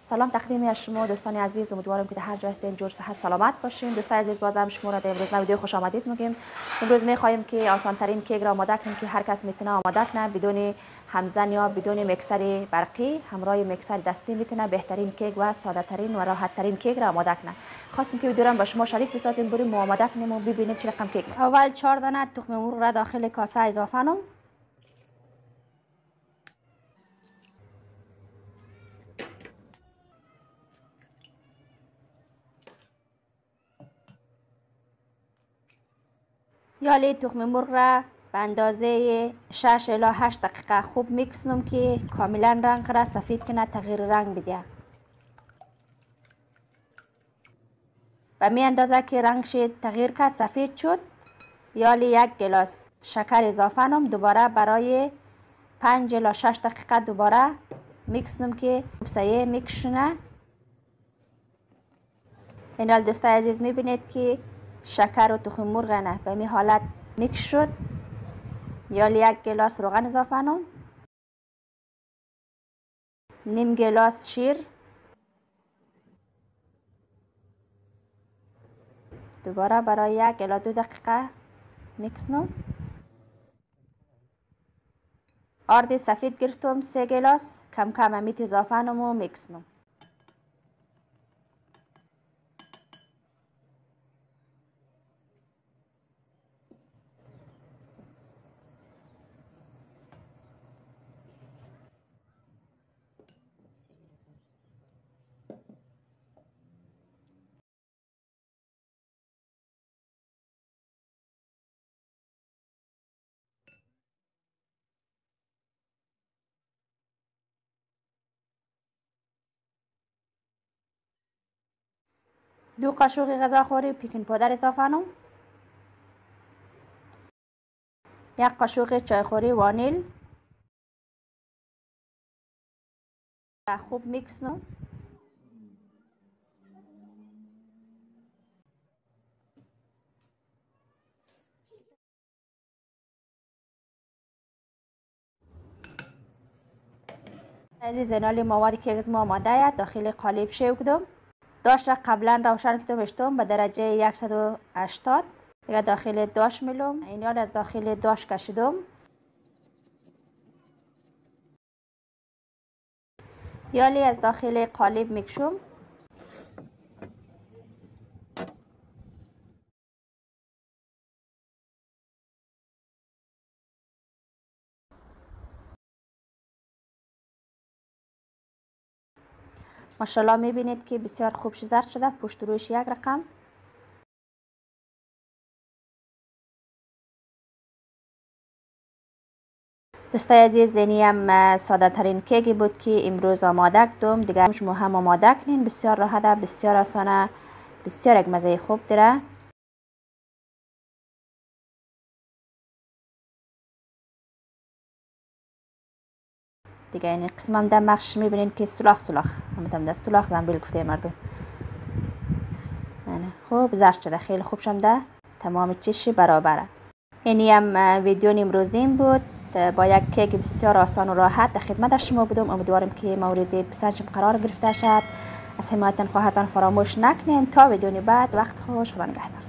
سلام تقدیم از شما دوستان عزیز، امیدوارم که در هر جا هستین جور صحت سلامت باشین. دوستان عزیز بازم شما را در امروز ویدیو خوش آمدید میگیم. امروز میخوایم که آسان ترین کیک را آماده کنیم که هر کس میتونه آماده کنه بدون همزن یا بدون میکسر برقی، همراه میکسر دستی میتونه بهترین کیک و ساده ترین و راحت ترین کیک را آماده کنه. خواستیم که ویدیو را با شما شریک بسازیم، بریم آماده کنیم و ببینیم چه رقم کیک. اول 4 دانه تخم مرغ را داخل کاسه اضافه کنم. یالی تخم مرغ را به اندازه 6 الی 8 دقیقه خوب میکس کنم که کاملا رنگ را سفید کنه، تغییر رنگ بده. به می اندازه که رنگش تغییر کرد سفید شد، یالی 1 گلاس شکر اضافه کنم. دوباره برای 5 الی 6 دقیقه دوباره میکس کنم که سایه میکس شونه. این دوستان عزیز میبینید که شکر و تخم مرغ نه به می حالت میکس شد. یالی 1 گلاس روغن اضافه کنم، نیم گلاس شیر، دوباره برای 1 الی 2 دقیقه میکس کنم. آرد سفید گرفتم 3 گلاس، کم کم امیت اضافه کنم و میکس کنم. دو قاشق غذاخوری بیکینگ پودر اضافه کنم. 1 قاشق چایخوری وانیل. خوب میکس کنم. عزیز اینالی موادی که از ما آماده داخل قالب شو کردم. داش را قبلا روشن کردم اشتم به درجه 180 دیگه داخل داش میلم. اینال از داخل داش کشیدم. یالی از داخل قالب میکشم. ماشاءالله میبینید که بسیار خوب زرد شده، پشت روش 1 رقم. دوستای عزیز اینی هم ساده ترین کیکی بود که امروز آماده کردم. دیگه شما هم آماده کنین، بسیار راحته، بسیار آسانه، بسیار یک مزه خوب داره. دیگه این قسم هم در مخش میبینین که سولاخ هم در سولاخ زنبیل گفته مردم. خوب زرد شده، خیلی خوب شده، تمام چیزش برابره. اینی هم ویدیو امروزین بود با یک کیک بسیار آسان و راحت در خدمت شما بودم. امیدوارم که مورد پسندشم قرار گرفته شد. از حمایت خواهرتان فراموش نکنین. تا ویدیو بعد وقت خوش، خدا نگهدار.